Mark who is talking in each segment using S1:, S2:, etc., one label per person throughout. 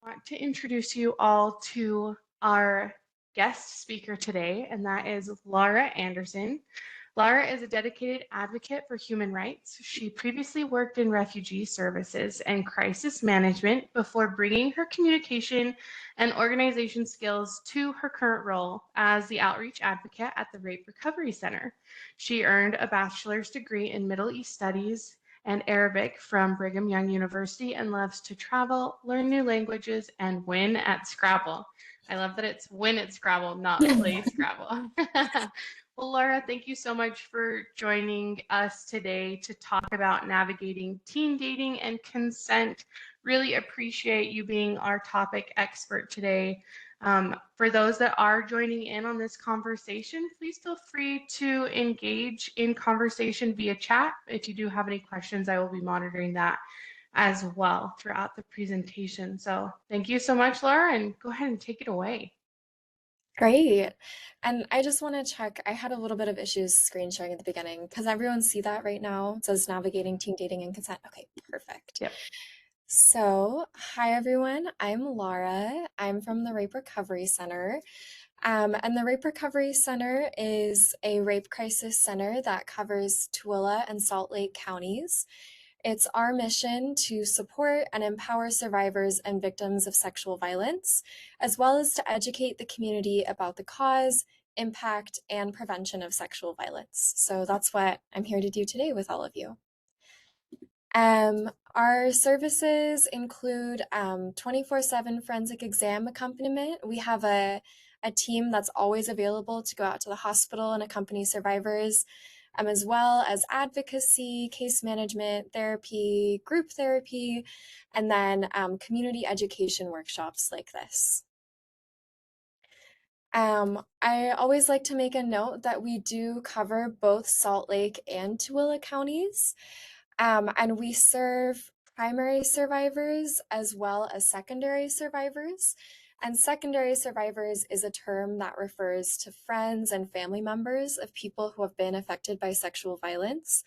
S1: Want to introduce you all to our guest speaker today, and that is Laura Anderson. Laura is a dedicated advocate for human rights. She previously worked in refugee services and crisis management before bringing her communication and organization skills to her current role as the outreach advocate at the Rape Recovery Center. She earned a bachelor's degree in Middle East Studies and Arabic from Brigham Young University and loves to travel, learn new languages, and win at Scrabble. I love that it's win at Scrabble, not play Scrabble. Well, Laura, thank you so much for joining us today to talk about navigating teen dating and consent. Really appreciate you being our topic expert today. For those that are joining in on this conversation, please feel free to engage in conversation via chat. If you do have any questions, I will be monitoring that as well throughout the presentation. So thank you so much, Laura, and go ahead and take it away.
S2: Great. And I just want to check, I had a little bit of issues screen sharing at the beginning. Does everyone see that right now? It says navigating teen dating and consent. Okay, perfect.
S1: Yep.
S2: So, hi everyone. I'm Laura. I'm from the Rape Recovery Center. And the Rape Recovery Center is a rape crisis center that covers Tooele and Salt Lake counties. It's our mission to support and empower survivors and victims of sexual violence, as well as to educate the community about the cause, impact, and prevention of sexual violence. So that's what I'm here to do today with all of you. Our services include 24/7 forensic exam accompaniment. We have a team that's always available to go out to the hospital and accompany survivors, as well as advocacy, case management, therapy, group therapy, and then community education workshops like this. I always like to make a note that we do cover both Salt Lake and Tooele counties. And we serve primary survivors as well as secondary survivors. And secondary survivors is a term that refers to friends and family members of people who have been affected by sexual violence.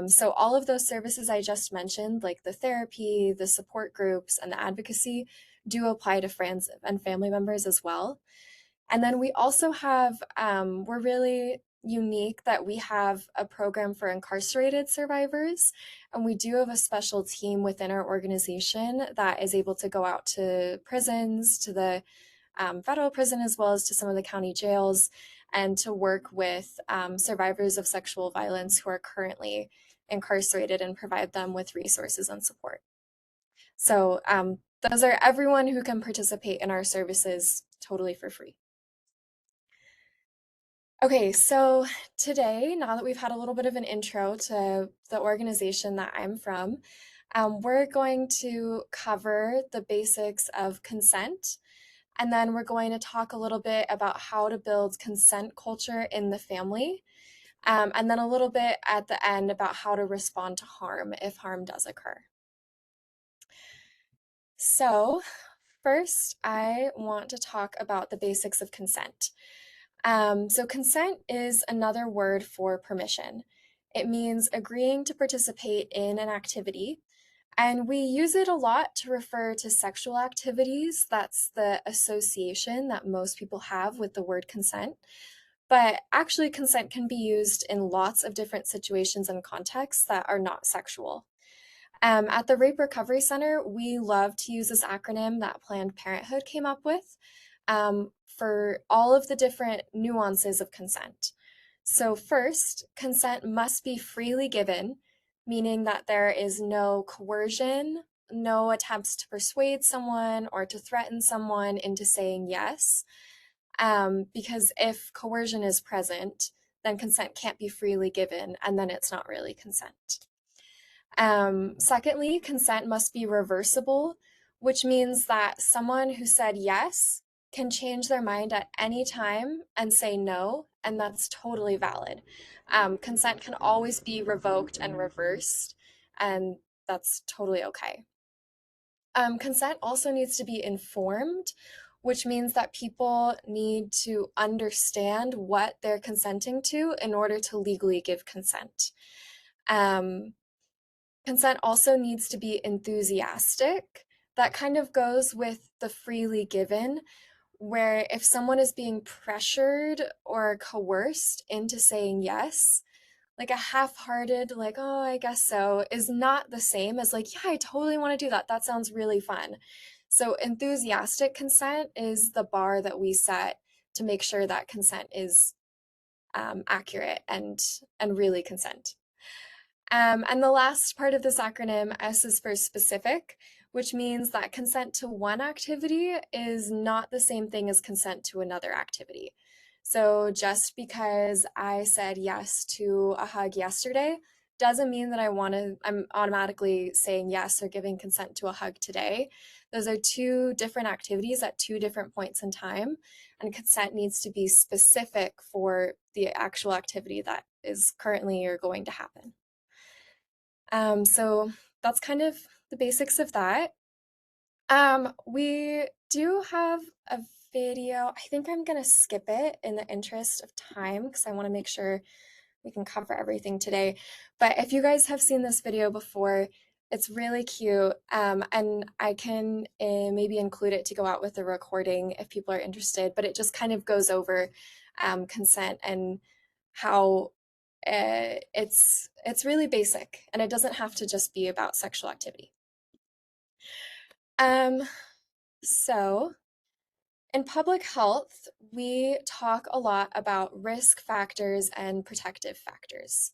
S2: So all of those services I just mentioned, like the therapy, the support groups, and the advocacy, do apply to friends and family members as well. And then we also have, we're really unique that we have a program for incarcerated survivors, and we do have a special team within our organization that is able to go out to prisons, to the federal prison, as well as to some of the county jails, and to work with survivors of sexual violence who are currently incarcerated and provide them with resources and support. So those are everyone who can participate in our services totally for free. Okay, so today, now that we've had a little bit of an intro to the organization that I'm from, we're going to cover the basics of consent, and then we're going to talk a little bit about how to build consent culture in the family, and then a little bit at the end about how to respond to harm if harm does occur. So first, I want to talk about the basics of consent. So consent is another word for permission. It means agreeing to participate in an activity, and we use it a lot to refer to sexual activities. That's the association that most people have with the word consent. But actually, consent can be used in lots of different situations and contexts that are not sexual. At the Rape Recovery Center, we love to use this acronym that Planned Parenthood came up with for all of the different nuances of consent. So first, consent must be freely given, meaning that there is no coercion, no attempts to persuade someone or to threaten someone into saying yes, because if coercion is present, then consent can't be freely given, and then it's not really consent. Secondly, consent must be reversible, which means that someone who said yes can change their mind at any time and say no, and that's totally valid. Consent can always be revoked and reversed, and that's totally okay. Consent also needs to be informed, which means that people need to understand what they're consenting to in order to legally give consent. Consent also needs to be enthusiastic, That kind of goes with the freely given, where if someone is being pressured or coerced into saying yes, like a half-hearted, like, oh, I guess so, is not the same as like, yeah, I totally want to do that. That sounds really fun. So enthusiastic consent is the bar that we set to make sure that consent is accurate and really consent. And the last part of this acronym, S, is for specific, which means that consent to one activity is not the same thing as consent to another activity. So just because I said yes to a hug yesterday doesn't mean that I'm automatically saying yes or giving consent to a hug today. Those are two different activities at two different points in time, and consent needs to be specific for the actual activity that is currently or going to happen. So that's kind of the basics of that. We do have a video. I think I'm gonna skip it in the interest of time because I want to make sure we can cover everything today. But if you guys have seen this video before, it's really cute. And I can maybe include it to go out with the recording if people are interested. But it just kind of goes over consent and how it's really basic, and it doesn't have to just be about sexual activity. Um, so in public health, we talk a lot about risk factors and protective factors.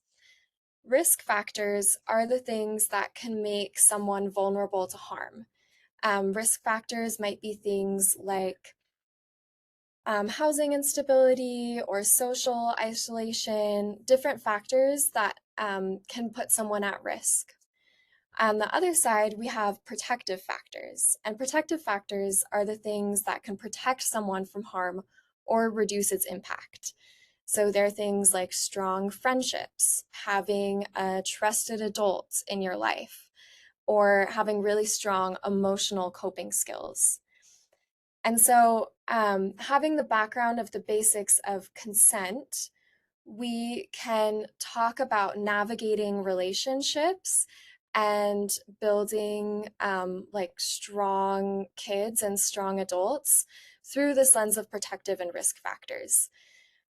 S2: Risk factors are the things that can make someone vulnerable to harm. Risk factors might be things like housing instability or social isolation, different factors that can put someone at risk. On the other side, we have protective factors, and protective factors are the things that can protect someone from harm or reduce its impact. So there are things like strong friendships, having a trusted adult in your life, or having really strong emotional coping skills. And so, having the background of the basics of consent, we can talk about navigating relationships and building like strong kids and strong adults through this lens of protective and risk factors.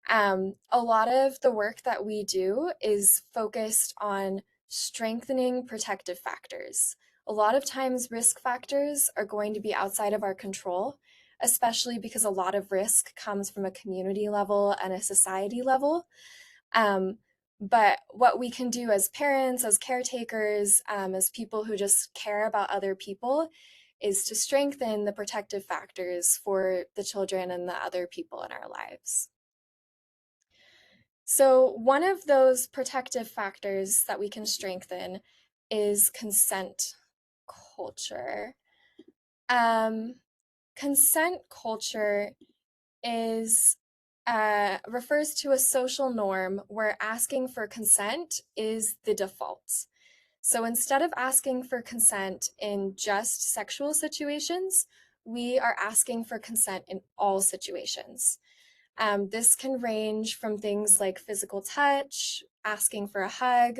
S2: A lot of the work that we do is focused on strengthening protective factors. A lot of times, risk factors are going to be outside of our control, especially because a lot of risk comes from a community level and a society level. Um, but what we can do as parents, as caretakers, as people who just care about other people, is to strengthen the protective factors for the children and the other people in our lives. So, one of those protective factors that we can strengthen is consent culture. Um, Consent culture is refers to a social norm where asking for consent is the default. So instead of asking for consent in just sexual situations, we are asking for consent in all situations. This can range from things like physical touch, asking for a hug,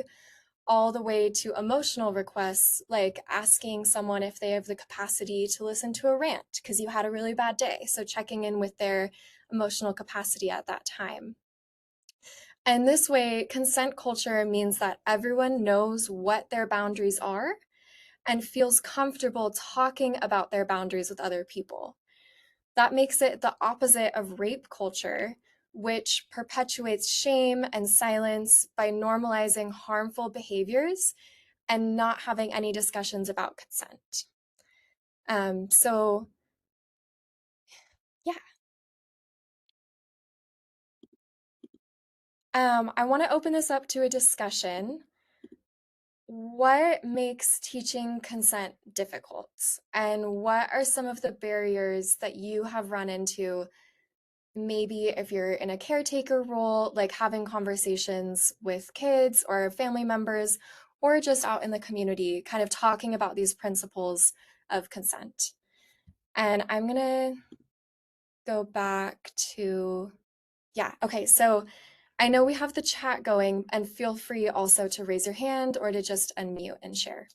S2: all the way to emotional requests like asking someone if they have the capacity to listen to a rant because you had a really bad day. So checking in with their emotional capacity at that time. And this way, consent culture means that everyone knows what their boundaries are and feels comfortable talking about their boundaries with other people. That makes it the opposite of rape culture, which perpetuates shame and silence by normalizing harmful behaviors and not having any discussions about consent. So, yeah, I want to open this up to a discussion. What makes teaching consent difficult? And what are some of the barriers that you have run into? Maybe if you're in a caretaker role, like having conversations with kids or family members, or just out in the community, kind of talking about these principles of consent. And I'm going to go back to, yeah, okay. So I know we have the chat going, and feel free also to raise your hand or to just unmute and share.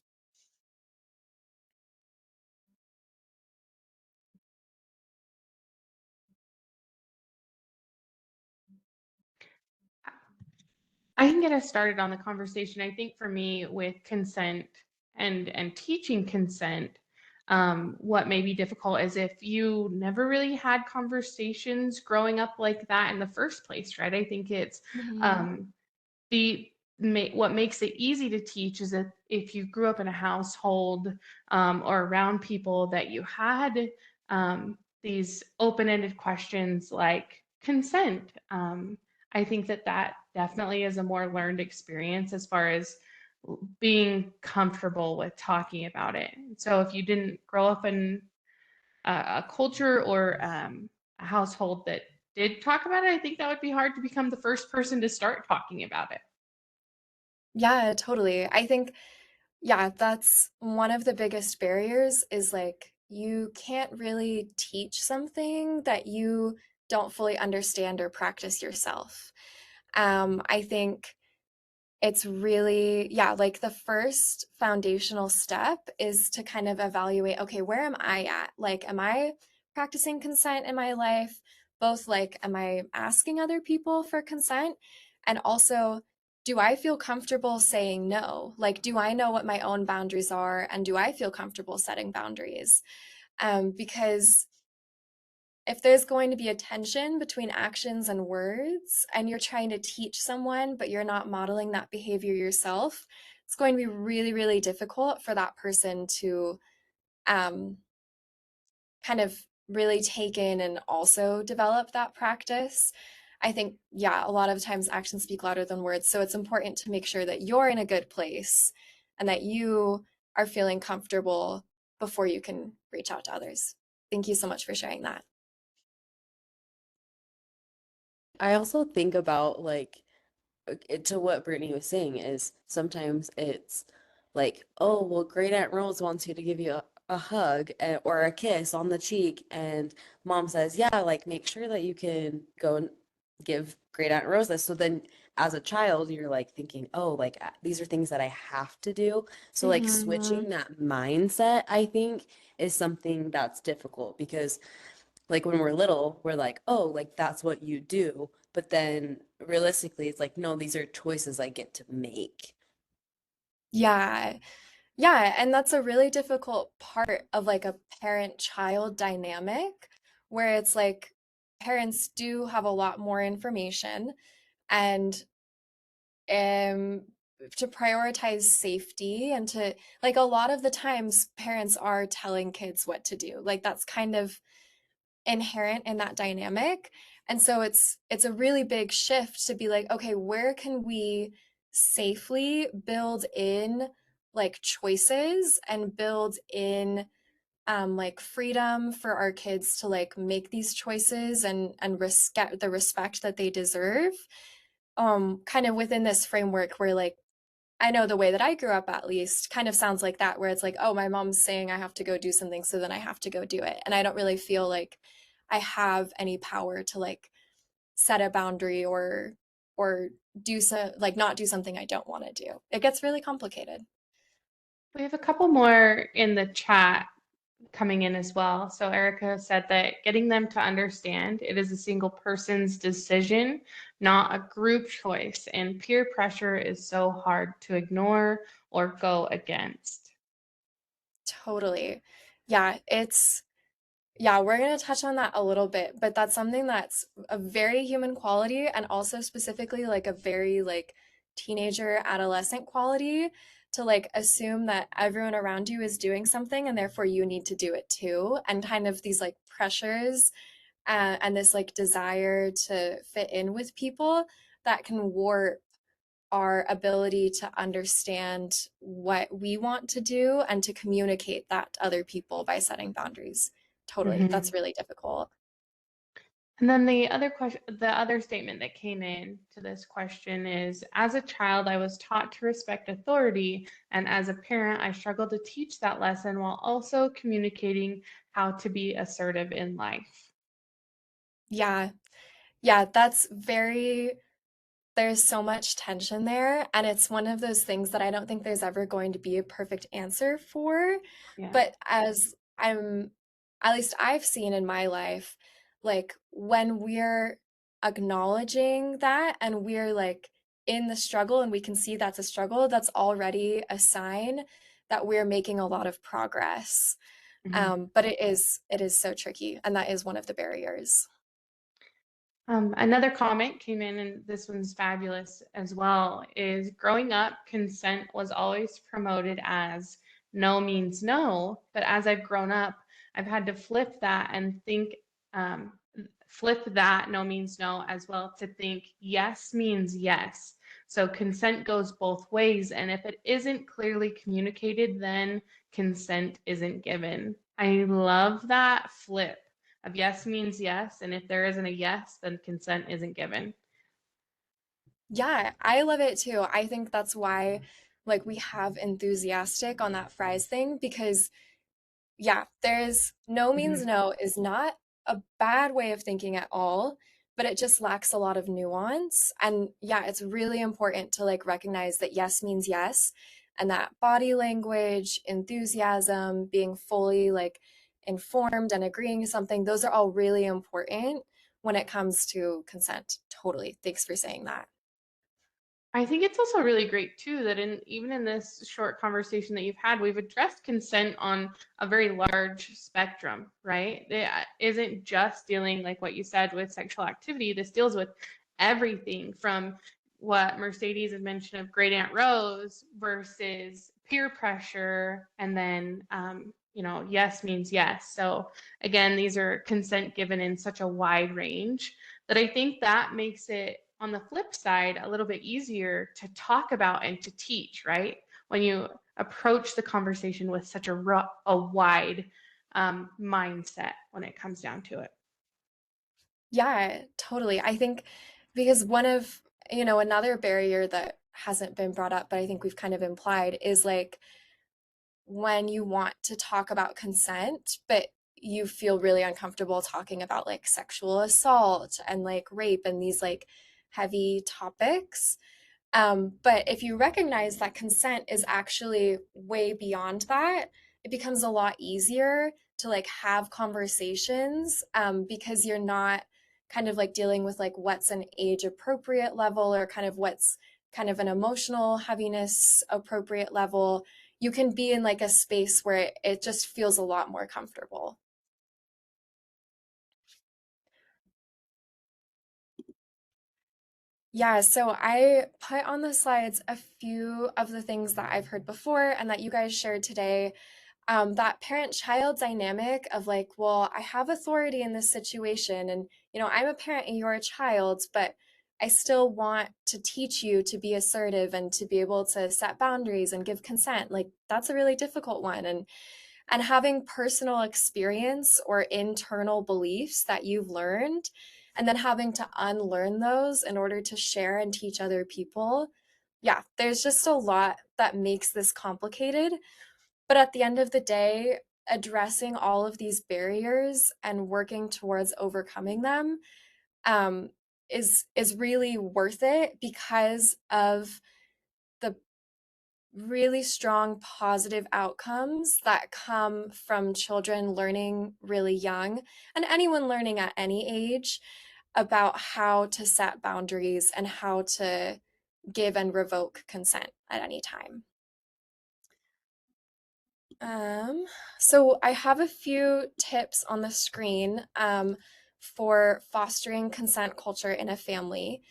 S1: I can get us started on the conversation. I think for me, with consent and teaching consent, what may be difficult is if you never really had conversations growing up like that in the first place, right? I think it's
S2: Mhm.
S1: um, the what makes it easy to teach is that if you grew up in a household or around people that you had these open-ended questions like consent. I think that that definitely is a more learned experience as far as being comfortable with talking about it. So if you didn't grow up in a culture or a household that did talk about it, I think that would be hard to become the first person to start talking about it.
S2: Yeah, totally. I think, yeah, that's one of the biggest barriers is like you can't really teach something that you don't fully understand or practice yourself. I think it's really, yeah, like the first foundational step is to kind of evaluate, okay, where am I at? Like, am I practicing consent in my life? Both like, am I asking other people for consent? And also, do I feel comfortable saying no? Like, do I know what my own boundaries are? And do I feel comfortable setting boundaries? Because if there's going to be a tension between actions and words, and you're trying to teach someone, but you're not modeling that behavior yourself, it's going to be really, really difficult for that person to um, kind of really take in and also develop that practice. I think, yeah, a lot of times actions speak louder than words. So it's important to make sure that you're in a good place and that you are feeling comfortable before you can reach out to others. Thank you so much for sharing that.
S3: I also think about like to what Brittany was saying is sometimes it's like, oh, well, Great Aunt Rose wants you to give you a hug or a kiss on the cheek, and mom says, yeah, like make sure that you can go and give Great Aunt Rose this. So then as a child, you're like thinking, oh, like these are things that I have to do. So like
S1: Mhm.
S3: switching that mindset, I think, is something that's difficult because like when we're little, we're like, oh, like that's what you do. But then realistically, it's like, no, these are choices I get to make.
S2: Yeah. Yeah, and that's a really difficult part of like a parent-child dynamic where it's like parents do have a lot more information and um to prioritize safety and to like a lot of the times parents are telling kids what to do. Like that's kind of inherent in that dynamic. And so it's a really big shift to be like, okay, where can we safely build in like choices and build in like freedom for our kids to like make these choices and respect that they deserve kind of within this framework where like I know the way that I grew up at least kind of sounds like that, where it's like, oh, my mom's saying I have to go do something, so then I have to go do it. And I don't really feel like I have any power to like set a boundary or do so like not do something I don't want to do. It gets really complicated.
S1: We have a couple more in the chat coming in as well. So Erica said that getting them to understand it is a single person's decision, not a group choice, and peer pressure is so hard to ignore or go against.
S2: Totally. Yeah, it's yeah, we're going to touch on that a little bit, but that's something that's a very human quality and also specifically like a very like teenager adolescent quality to like assume that everyone around you is doing something and therefore you need to do it too and kind of these like pressures and this like desire to fit in with people that can warp our ability to understand what we want to do and to communicate that to other people by setting boundaries. Totally. That's
S1: Mhm.
S2: really difficult.
S1: And then the other question, the other statement that came in to this question is, as a child, I was taught to respect authority, and as a parent, I struggled to teach that lesson while also communicating how to be assertive in life.
S2: Yeah. Yeah, that's very there's so much tension there, and it's one of those things that I don't think there's ever going to be a perfect answer for.
S1: Yeah.
S2: But as at least I've seen in my life, like when we're acknowledging that and we're like in the struggle and we can see that's a struggle, that's already a sign that we're making a lot of progress.
S1: Mhm.
S2: But it is so tricky, and that is one of the barriers.
S1: Another comment came in, and this one's fabulous as well, is growing up, consent was always promoted as no means no. But as I've grown up, I've had to flip that and think, flip that no means no as well to think yes means yes. So consent goes both ways. And if it isn't clearly communicated, then consent isn't given. I love that flip of yes means yes, and if there isn't a yes, then consent isn't given.
S2: Yeah, I love it too. I think that's why like we have enthusiastic on that fries thing, because yeah, there's no means
S1: Mhm.
S2: no is not a bad way of thinking at all, but it just lacks a lot of nuance. And yeah, it's really important to like recognize that yes means yes, and that body language, enthusiasm, being fully like informed and agreeing to something, those are all really important when it comes to consent. Totally. Thanks for saying that.
S1: I think it's also really great too that in even in this short conversation that you've had, we've addressed consent on a very large spectrum, right? It isn't just dealing, like what you said, with sexual activity. This deals with everything from what Mercedes had mentioned of Great Aunt Rose versus peer pressure, and then yes means yes. So again, these are consent given in such a wide range that I think that makes it, on the flip side, a little bit easier to talk about and to teach, right? When you approach the conversation with such a wide mindset when it comes down to it.
S2: Yeah, totally. I think because one of, another barrier that hasn't been brought up, but I think we've kind of implied is like when you want to talk about consent, but you feel really uncomfortable talking about like sexual assault and like rape and these like heavy topics. But if you recognize that consent is actually way beyond that, it becomes a lot easier to like have conversations, because you're not kind of like dealing with like what's an age appropriate level or kind of what's kind of an emotional heaviness appropriate level. You can be in like a space where it just feels a lot more comfortable. Yeah, so I put on the slides a few of the things that I've heard before and that you guys shared today. That parent-child dynamic of like, well, I have authority in this situation, and I'm a parent and you're a child, but I still want to teach you to be assertive and to be able to set boundaries and give consent. Like that's a really difficult one, and having personal experience or internal beliefs that you've learned and then having to unlearn those in order to share and teach other people. Yeah, there's just a lot that makes this complicated. But at the end of the day, addressing all of these barriers and working towards overcoming them, um, is really worth it because of the really strong positive outcomes that come from children learning really young and anyone learning at any age about how to set boundaries and how to give and revoke consent at any time. Um, so I have a few tips on the screen, for fostering consent culture in a family.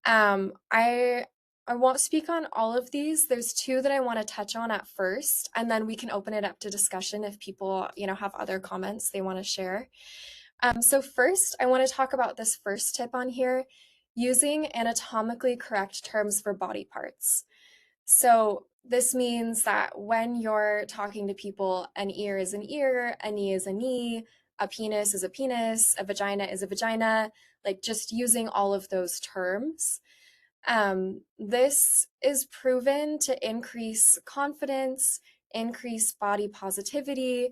S2: I won't speak on all of these. There's two that I want to touch on at first, and then we can open it up to discussion if people, have other comments they want to share. So first, I want to talk about this first tip on here, using anatomically correct terms for body parts. So this means that when you're talking to people, an ear is an ear, a knee is a knee, a penis is a penis, a vagina is a vagina, like just using all of those terms. This is proven to increase confidence, increase body positivity.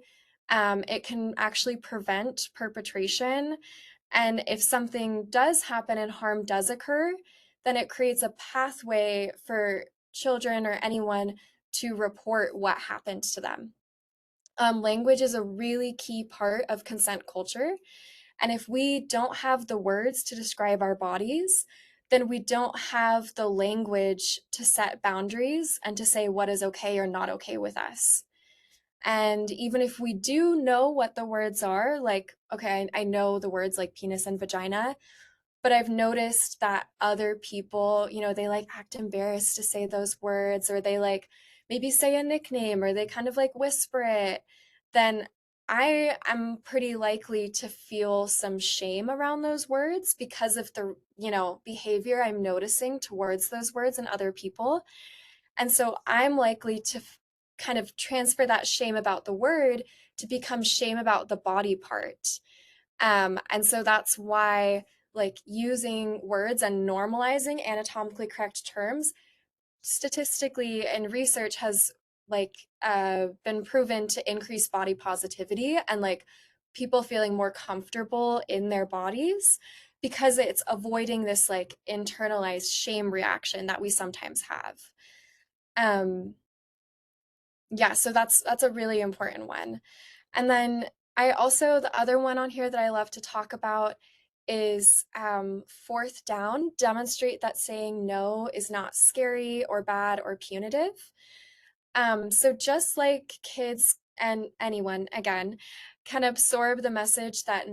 S2: It can actually prevent perpetration. And if something does happen and harm does occur, then it creates a pathway for children or anyone to report what happened to them. Language is a really key part of consent culture. And if we don't have the words to describe our bodies, then we don't have the language to set boundaries and to say what is okay or not okay with us. And even if we do know what the words are, like, okay, I know the words like penis and vagina, but I've noticed that other people, they like act embarrassed to say those words, or they like maybe say a nickname, or they kind of like whisper it, then I am pretty likely to feel some shame around those words because of the, behavior I'm noticing towards those words in other people. And so I'm likely to kind of transfer that shame about the word to become shame about the body part. And so that's why, like, using words and normalizing anatomically correct terms statistically in research has been proven to increase body positivity and like people feeling more comfortable in their bodies because it's avoiding this like internalized shame reaction that we sometimes have. Um, yeah, so that's a really important one. And then I also, the other one on here that I love to talk about is fourth down, demonstrate that saying no is not scary or bad or punitive. So just like kids and anyone, again, can absorb the message that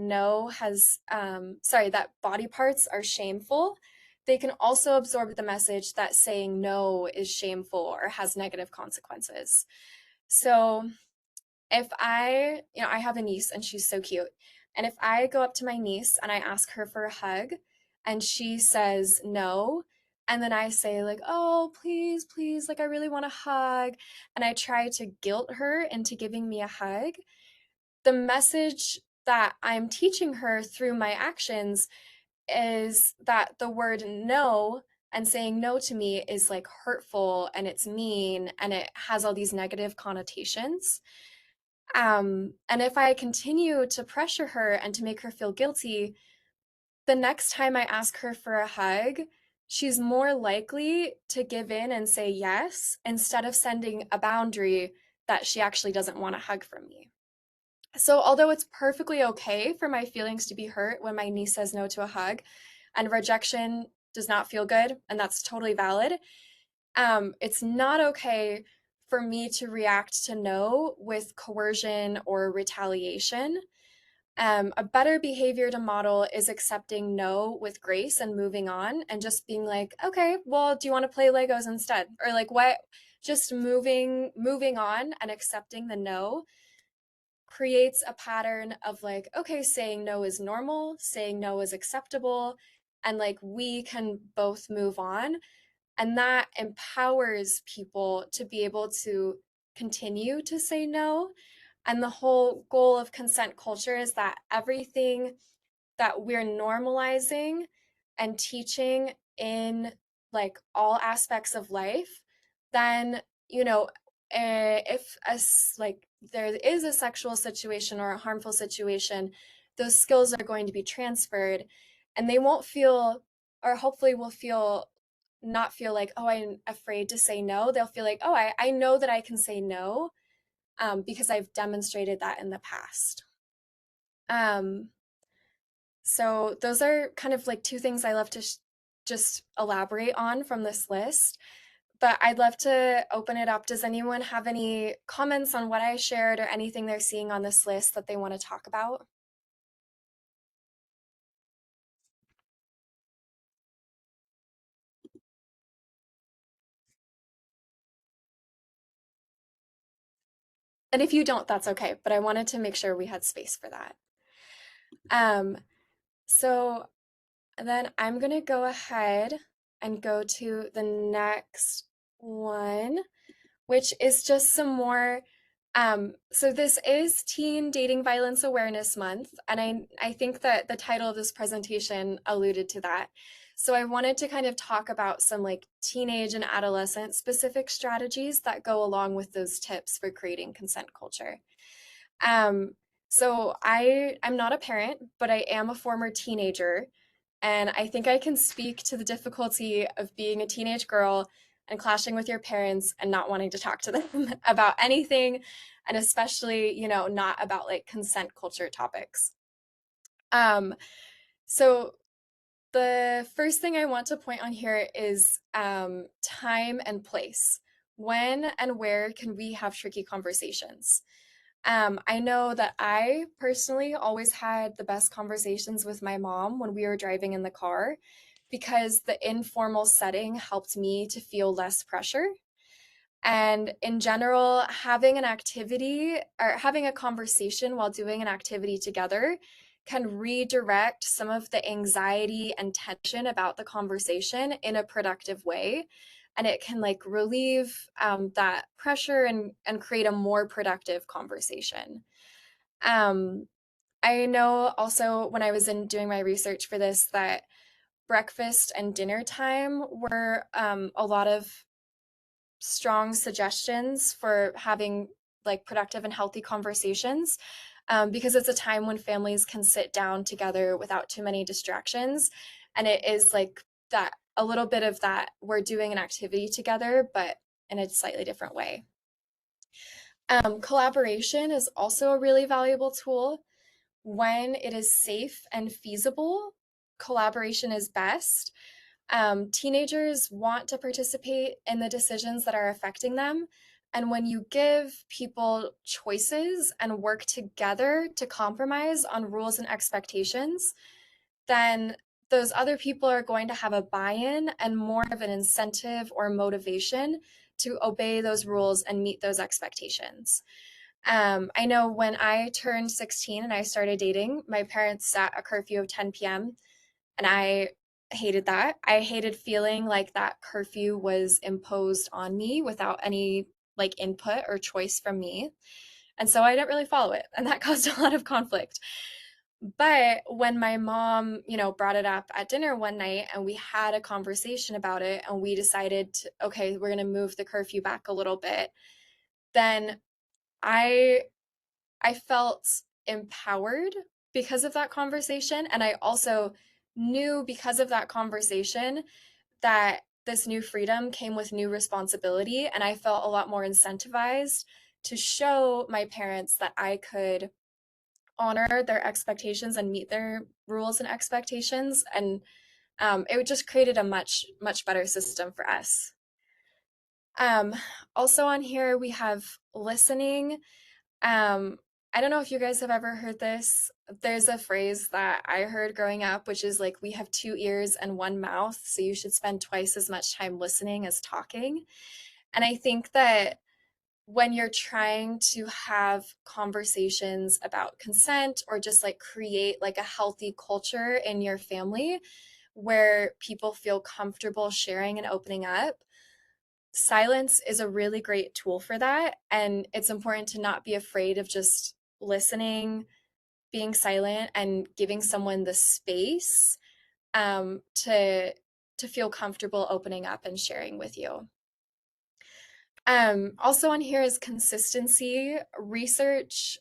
S2: that body parts are shameful, they can also absorb the message that saying no is shameful or has negative consequences. So if I have a niece and she's so cute. And if I go up to my niece and I ask her for a hug and she says no, and then I say, like, oh, please, please, like, I really want a hug, and I try to guilt her into giving me a hug, the message that I'm teaching her through my actions is that the word no and saying no to me is like hurtful and it's mean and it has all these negative connotations. And if I continue to pressure her and to make her feel guilty, the next time I ask her for a hug, she's more likely to give in and say yes instead of sending a boundary that she actually doesn't want a hug from me. So, although it's perfectly okay for my feelings to be hurt when my niece says no to a hug, and rejection does not feel good, and that's totally valid, it's not okay for me to react to no with coercion or retaliation. A better behavior to model is accepting no with grace and moving on and just being like, okay, well, do you want to play Legos instead? Or like what? Just moving on and accepting the no creates a pattern of like, okay, saying no is normal, saying no is acceptable, and like we can both move on. And that empowers people to be able to continue to say no. And the whole goal of consent culture is that everything that we're normalizing and teaching in like all aspects of life, then, if like there is a sexual situation or a harmful situation, those skills are going to be transferred and they won't feel, or hopefully will feel, not feel like, oh, I'm afraid to say no. They'll feel like, oh, I know that I can say no because I've demonstrated that in the past. Um, so those are kind of like two things I love to just elaborate on from this list. But I'd love to open it up. Does anyone have any comments on what I shared or anything they're seeing on this list that they want to talk about? And if you don't, that's okay. But I wanted to make sure we had space for that. Um, so then I'm going to go ahead and go to the next one, which is just some more. So this is Teen Dating Violence Awareness Month, and I think that the title of this presentation alluded to that. So I wanted to kind of talk about some like teenage and adolescent specific strategies that go along with those tips for creating consent culture. Um, so I'm not a parent, but I am a former teenager, and I think I can speak to the difficulty of being a teenage girl and clashing with your parents and not wanting to talk to them about anything, and especially, not about like consent culture topics. Um, so the first thing I want to point on here is time and place. When and where can we have tricky conversations? I know that I personally always had the best conversations with my mom when we were driving in the car because the informal setting helped me to feel less pressure. And in general, having an activity or having a conversation while doing an activity together can redirect some of the anxiety and tension about the conversation in a productive way. And it can like relieve that pressure and create a more productive conversation. Um, I know also when I was in doing my research for this that breakfast and dinner time were a lot of strong suggestions for having like productive and healthy conversations because it's a time when families can sit down together without too many distractions. And it is like that a little bit of that we're doing an activity together, but in a slightly different way. Collaboration is also a really valuable tool. When it is safe and feasible, collaboration is best. Teenagers want to participate in the decisions that are affecting them. And when you give people choices and work together to compromise on rules and expectations, then those other people are going to have a buy in and more of an incentive or motivation to obey those rules and meet those expectations. I know when I turned 16 and I started dating, my parents set a curfew of 10 p.m. and I hated that. I hated feeling like that curfew was imposed on me without any like input or choice from me. And so I didn't really follow it, and that caused a lot of conflict. But when my mom, brought it up at dinner one night and we had a conversation about it and we decided to, okay, we're going to move the curfew back a little bit, then I I felt empowered because of that conversation. And I also knew because of that conversation that this new freedom came with new responsibility. And I felt a lot more incentivized to show my parents that I could honor their expectations and meet their rules and expectations. And it just created a much, much better system for us. Um, Also on here, we have listening. um, I don't know if you guys have ever heard this. There's a phrase that I heard growing up, which is like, we have two ears and one mouth, so you should spend twice as much time listening as talking. And I think that when you're trying to have conversations about consent or just like create like a healthy culture in your family where people feel comfortable sharing and opening up, silence is a really great tool for that. And it's important to not be afraid of just listening, being silent, and giving someone the space to feel comfortable opening up and sharing with you. Also on here is consistency. Research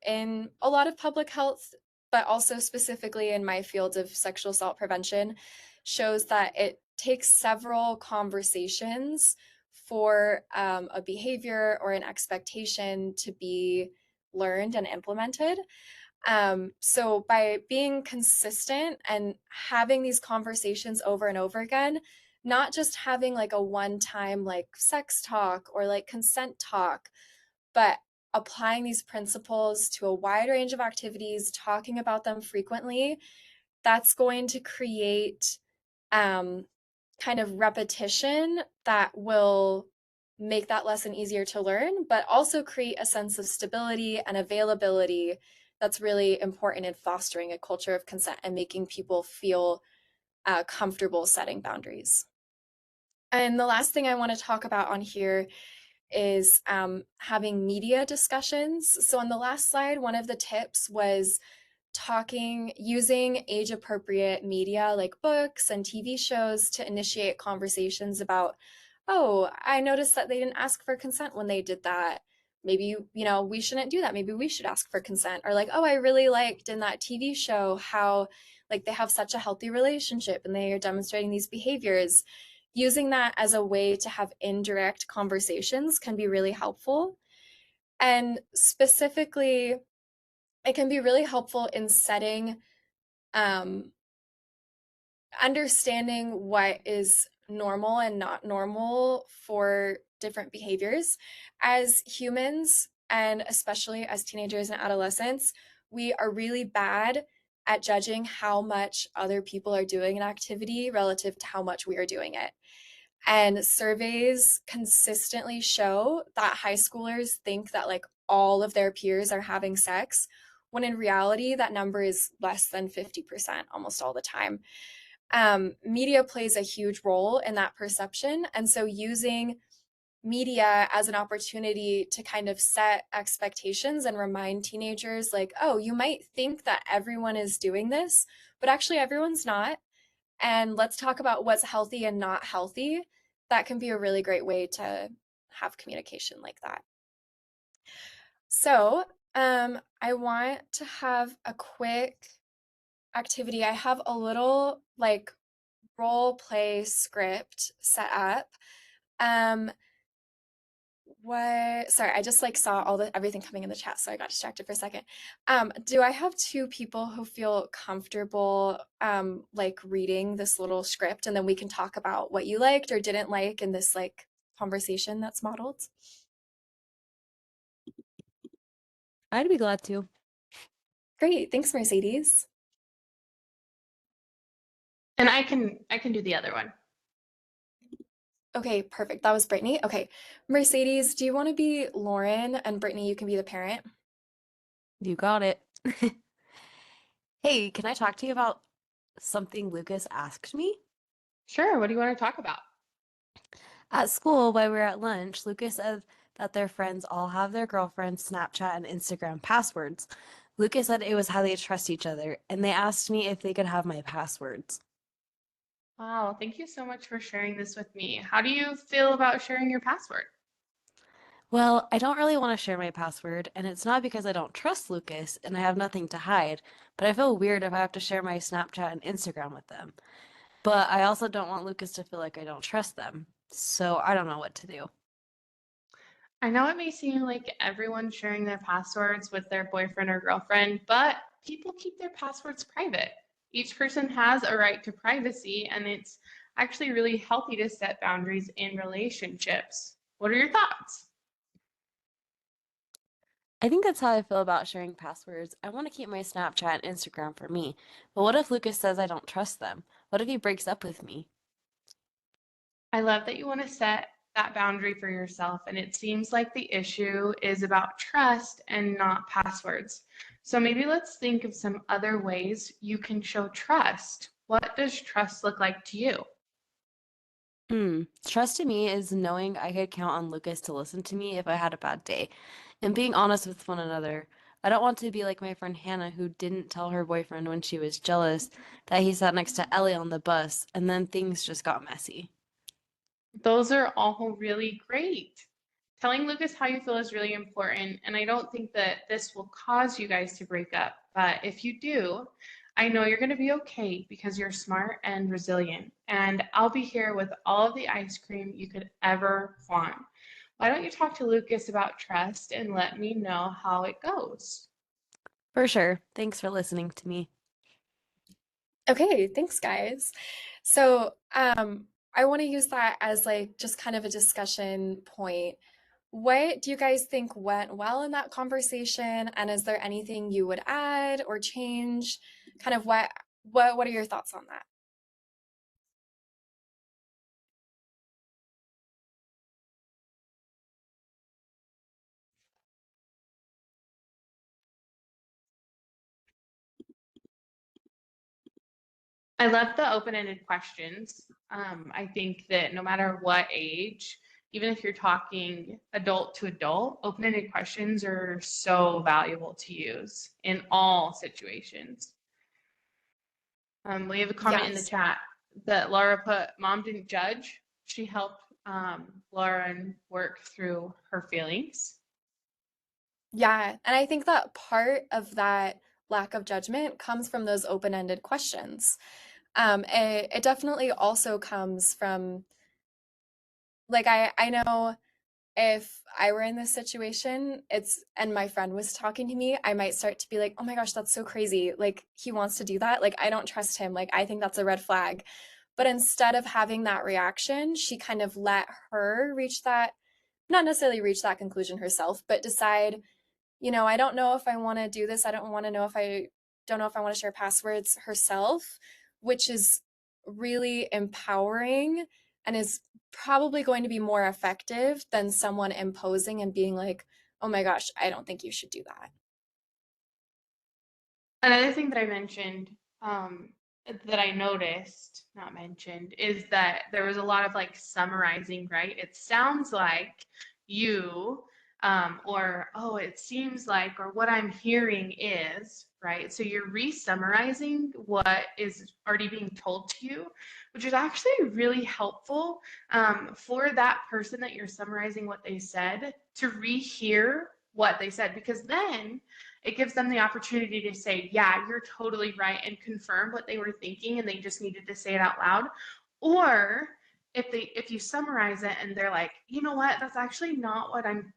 S2: in a lot of public health, but also specifically in my field of sexual assault prevention, shows that it takes several conversations for a behavior or an expectation to be learned and implemented. So by being consistent and having these conversations over and over again, not just having like a one time like sex talk or like consent talk, but applying these principles to a wide range of activities, talking about them frequently, that's going to create um, kind of repetition that will make that lesson easier to learn, but also create a sense of stability and availability that's really important in fostering a culture of consent and making people feel comfortable setting boundaries. And the last thing I want to talk about on here is having media discussions. So on the last slide, one of the tips was using age appropriate media like books and TV shows to initiate conversations about, oh, I noticed that they didn't ask for consent when they did that. Maybe, we shouldn't do that. Maybe we should ask for consent. Or like, oh, I really liked in that TV show how like they have such a healthy relationship and they are demonstrating these behaviors. Using that as a way to have indirect conversations can be really helpful. And specifically, it can be really helpful in setting um, understanding what is normal and not normal for different behaviors. As humans, and especially as teenagers and adolescents, we are really bad at judging how much other people are doing an activity relative to how much we are doing it. And surveys consistently show that high schoolers think that like all of their peers are having sex, when in reality, that number is less than 50% almost all the time. Media plays a huge role in that perception. And so using media as an opportunity to kind of set expectations and remind teenagers, like, oh, you might think that everyone is doing this, but actually everyone's not. And let's talk about what's healthy and not healthy. That can be a really great way to have communication like that. So, I want to have a quick activity. I have a little like role play script set up. Um, sorry, I just like saw all the everything coming in the chat, so I got distracted for a second. Do I have two people who feel comfortable like reading this little script, and then we can talk about what you liked or didn't like in this like conversation that's modeled?
S3: I'd be glad to.
S2: Great, thanks, Mercedes.
S1: And I can do the other one.
S2: Okay, perfect. That was Brittany. Okay, Mercedes, do you want to be Lauren, and Brittany, you can be the parent?
S3: You got it. Hey, can I talk to you about something Lucas asked me?
S1: Sure, what do you want to talk about?
S3: At school, while we were at lunch, Lucas said that their friends all have their girlfriend's Snapchat and Instagram passwords. Lucas said it was how they trust each other, and they asked me if they could have my passwords.
S1: Wow, thank you so much for sharing this with me. How do you feel about sharing your password?
S3: Well, I don't really want to share my password, and it's not because I don't trust Lucas and I have nothing to hide, but I feel weird if I have to share my Snapchat and Instagram with them. But I also don't want Lucas to feel like I don't trust them, so I don't know what to do.
S1: I know it may seem like everyone's sharing their passwords with their boyfriend or girlfriend, but people keep their passwords private. Each person has a right to privacy, and it's actually really healthy to set boundaries in relationships. What are your thoughts?
S3: I think that's how I feel about sharing passwords. I want to keep my Snapchat and Instagram for me, but what if Lucas says I don't trust them? What if he breaks up with me?
S1: I love that you want to set that boundary for yourself, and it seems like the issue is about trust and not passwords. So maybe let's think of some other ways you can show trust. What does trust look like to you?
S3: Trust to me is knowing I could count on Lucas to listen to me if I had a bad day and being honest with one another. I don't want to be like my friend Hannah, who didn't tell her boyfriend when she was jealous that he sat next to Ellie on the bus, and then things just got messy.
S1: Those are all really great. Telling Lucas how you feel is really important, and I don't think that this will cause you guys to break up. But if you do, I know you're going to be okay because you're smart and resilient. And I'll be here with all of the ice cream you could ever want. Why don't you talk to Lucas about trust and let me know how it goes?
S3: For sure. Thanks for listening to me.
S2: Okay, thanks, guys. So, I want to use that as like just kind of a discussion point. What do you guys think went well in that conversation? And is there anything you would add or change? Kind of what are your thoughts on that?
S1: I love the open-ended questions. I think that no matter what age, even if you're talking adult to adult, open-ended questions are so valuable to use in all situations. We have a comment in the
S2: Yes.
S1: chat that Laura put, Mom didn't judge. She helped Lauren work through her feelings.
S2: Yeah, and I think that part of that lack of judgment comes from those open-ended questions. It definitely also comes from like I know if I were in this situation, and my friend was talking to me, I might start to be like, oh my gosh, that's so crazy. Like, he wants to do that. Like, I don't trust him. Like, I think that's a red flag. But instead of having that reaction, she kind of let her reach that, not necessarily reach that conclusion herself, but decide, I don't know if I want to do this. I don't know if I want to share passwords herself, which is really empowering and is probably going to be more effective than someone imposing and being like, oh my gosh, I don't think you should do that.
S1: Another thing that I mentioned, that I noticed, not mentioned, is that there was a lot of like summarizing, right? It sounds like you, or oh, it seems like, or what I'm hearing is, right? So you're re-summarizing what is already being told to you, which is actually really helpful, for that person that you're summarizing what they said to rehear what they said, because then it gives them the opportunity to say, yeah, you're totally right, and confirm what they were thinking and they just needed to say it out loud. Or if you summarize it and they're like, you know what, that's actually not what I'm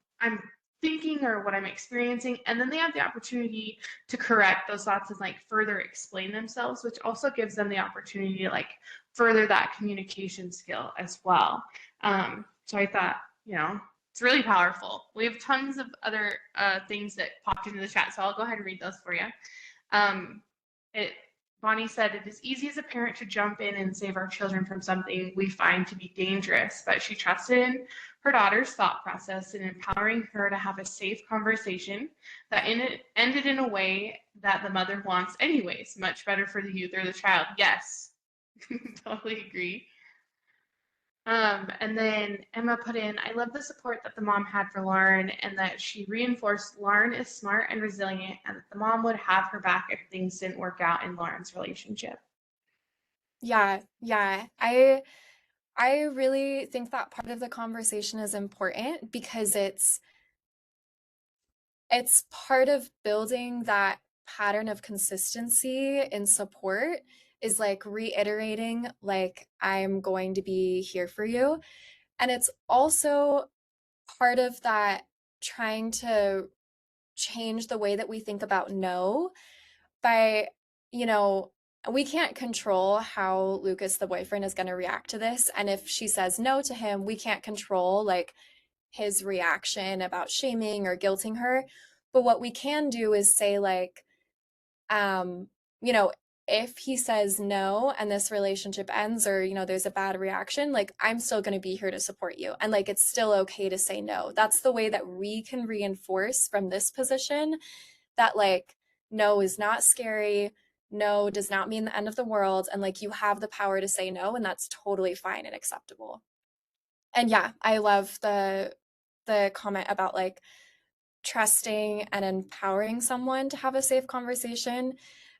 S1: thinking or what I'm experiencing, and then they have the opportunity to correct those thoughts and like further explain themselves, which also gives them the opportunity to like further that communication skill as well. So I thought, it's really powerful. We have tons of other things that popped into the chat, so I'll go ahead and read those for you. Um, it, Bonnie said, it is easy as a parent to jump in and save our children from something we find to be dangerous, but she trusted in her daughter's thought process and empowering her to have a safe conversation that ended in a way that the mother wants anyways, much better for the youth or the child. Yes, totally agree. And then Emma put in, I love the support that the mom had for Lauren and that she reinforced Lauren is smart and resilient and that the mom would have her back if things didn't work out in Lauren's relationship.
S2: Yeah, yeah. I really think that part of the conversation is important because it's part of building that pattern of consistency in support is like reiterating like I'm going to be here for you. And it's also part of that trying to change the way that we think about no by, you know, we can't control how Lucas, the boyfriend, is going to react to this. And if she says no to him, we can't control like his reaction about shaming or guilting her. But what we can do is say, like, um, you know, if he says no and this relationship ends or, there's a bad reaction, like, I'm still going to be here to support you. And like, it's still okay to say no. That's the way that we can reinforce from this position that, like, no is not scary. No does not mean the end of the world. And like, you have the power to say no, and that's totally fine and acceptable. And yeah, I love the comment about like trusting and empowering someone to have a safe conversation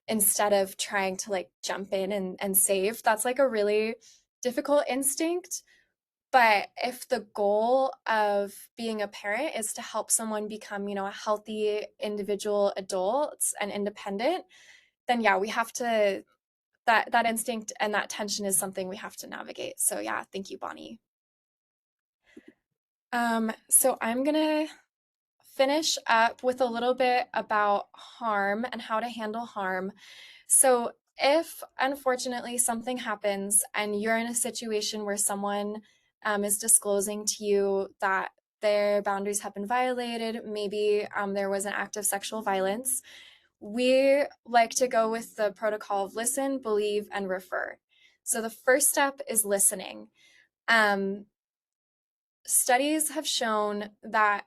S2: instead of trying to like jump in and save. That's like a really difficult instinct. But if the goal of being a parent is to help someone become, a healthy individual adult and independent, then yeah, we have to that instinct and that tension is something we have to navigate. So yeah, thank you, Bonnie. So I'm gonna finish up with a little bit about harm and how to handle harm. So, if unfortunately something happens and you're in a situation where someone is disclosing to you that their boundaries have been violated, maybe there was an act of sexual violence, we like to go with the protocol of listen, believe, and refer. So, the first step is listening. Um, Studies have shown that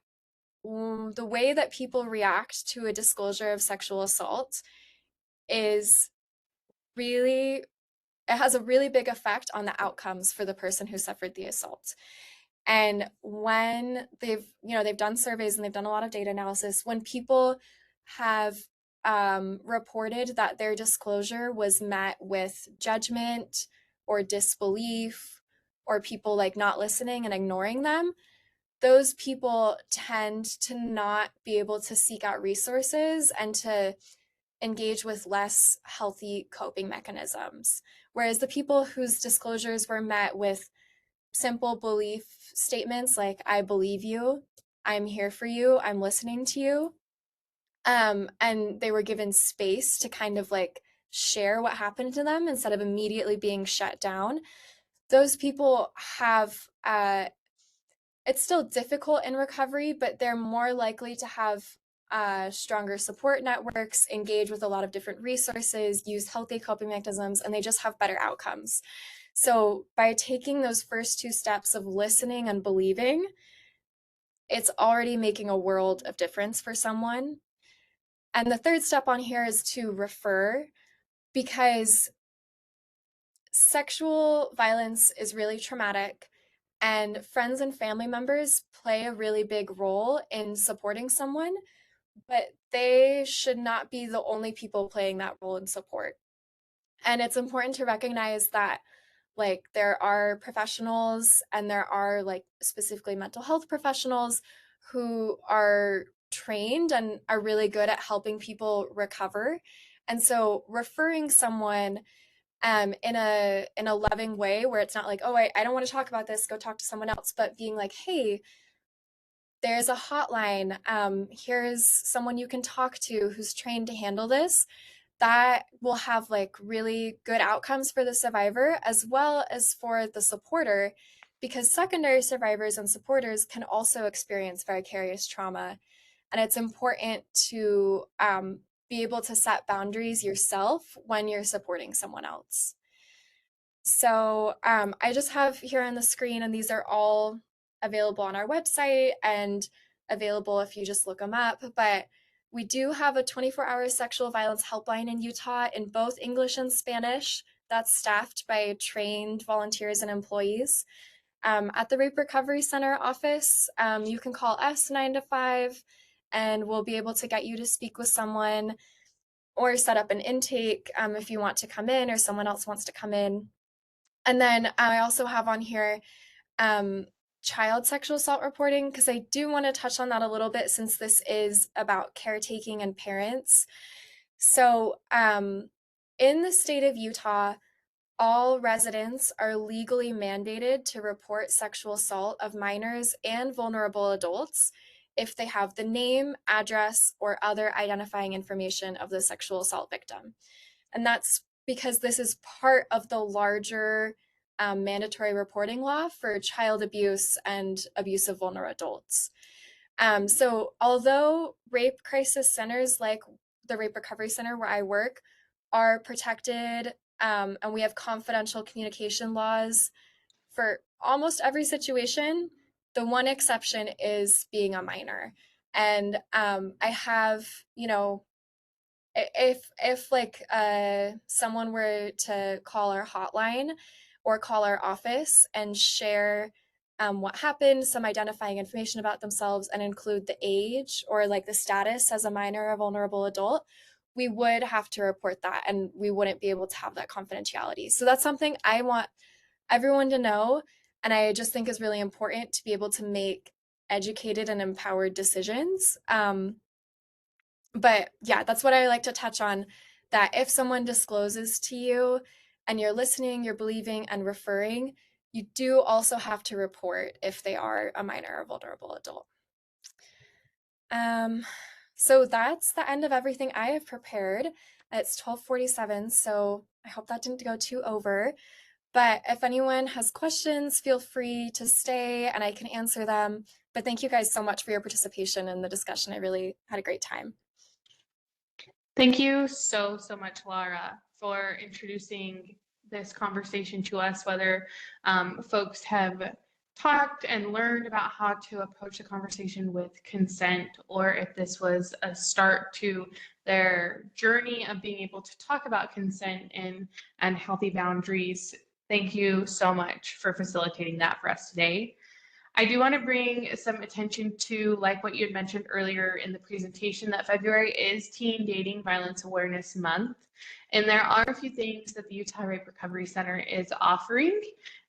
S2: the way that people react to a disclosure of sexual assault is really it has a really big effect on the outcomes for the person who suffered the assault. And when they've done surveys and they've done a lot of data analysis, when people have reported that their disclosure was met with judgment or disbelief or people like not listening and ignoring them, those people tend to not be able to seek out resources and to engage with less healthy coping mechanisms. Whereas the people whose disclosures were met with simple belief statements like, I believe you, I'm here for you, I'm listening to you. And they were given space to kind of like share what happened to them instead of immediately being shut down. Those people have, it's still difficult in recovery, but they're more likely to have stronger support networks, engage with a lot of different resources, use healthy coping mechanisms, and they just have better outcomes. So by taking those first two steps of listening and believing, it's already making a world of difference for someone. And the third step on here is to refer, because sexual violence is really traumatic, and friends and family members play a really big role in supporting someone, but they should not be the only people playing that role in support. And it's important to recognize that like there are professionals, and there are like specifically mental health professionals who are trained and are really good at helping people recover. And so referring someone in a loving way, where it's not like, oh, I don't want to talk about this, go talk to someone else, but being like, hey, there's a hotline, here's someone you can talk to who's trained to handle this, that will have like really good outcomes for the survivor as well as for the supporter, because secondary survivors and supporters can also experience vicarious trauma. And it's important to be able to set boundaries yourself when you're supporting someone else. So I just have here on the screen, and these are all available on our website and available if you just look them up. But we do have a 24-hour sexual violence helpline in Utah in both English and Spanish. That's staffed by trained volunteers and employees. At the Rape Recovery Center office, you can call us 9 to 5, and we'll be able to get you to speak with someone or set up an intake if you want to come in or someone else wants to come in. And then I also have on here child sexual assault reporting, because I do want to touch on that a little bit since this is about caretaking and parents. So in the state of Utah, all residents are legally mandated to report sexual assault of minors and vulnerable adults if they have the name, address, or other identifying information of the sexual assault victim. And that's because this is part of the larger mandatory reporting law for child abuse and abuse of vulnerable adults. So although rape crisis centers like the Rape Recovery Center where I work are protected, and we have confidential communication laws for almost every situation, the one exception is being a minor. And I have, you know, if like someone were to call our hotline or call our office and share what happened, some identifying information about themselves, and include the age or like the status as a minor or vulnerable adult, we would have to report that, and we wouldn't be able to have that confidentiality. So that's something I want everyone to know, and I just think is really important to be able to make educated and empowered decisions. But yeah, that's what I like to touch on, that if someone discloses to you and you're listening, you're believing and referring, you do also have to report if they are a minor or vulnerable adult. So that's the end of everything I have prepared. It's 12:47, so I hope that didn't go too over. But if anyone has questions, feel free to stay and I can answer them. But thank you guys so much for your participation in the discussion. I really had a great time.
S1: Thank you so much, Laura, for introducing this conversation to us, whether folks have talked and learned about how to approach the conversation with consent, or if this was a start to their journey of being able to talk about consent and healthy boundaries. Thank you so much for facilitating that for us today. I do want to bring some attention to, like what you had mentioned earlier in the presentation, that February is Teen Dating Violence Awareness Month. And there are a few things that the Utah Rape Recovery Center is offering.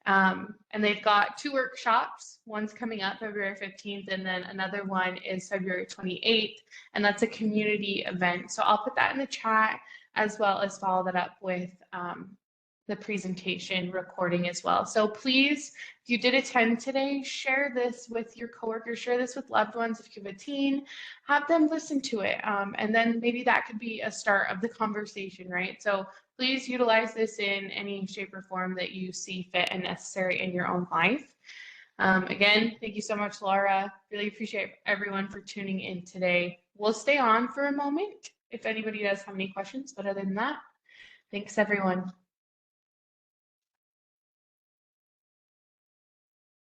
S1: And they've got 2 workshops. One's coming up February 15th, and then another one is February 28th. And that's a community event. So I'll put that in the chat as well as follow that up with the presentation recording as well. So please, if you did attend today, share this with your coworkers, share this with loved ones. If you have a teen, have them listen to it. And then maybe that could be a start of the conversation, right? So please utilize this in any shape or form that you see fit and necessary in your own life. Again, thank you so much, Laura. Really appreciate everyone for tuning in today. We'll stay on for a moment if anybody does have any questions, but other than that, thanks everyone.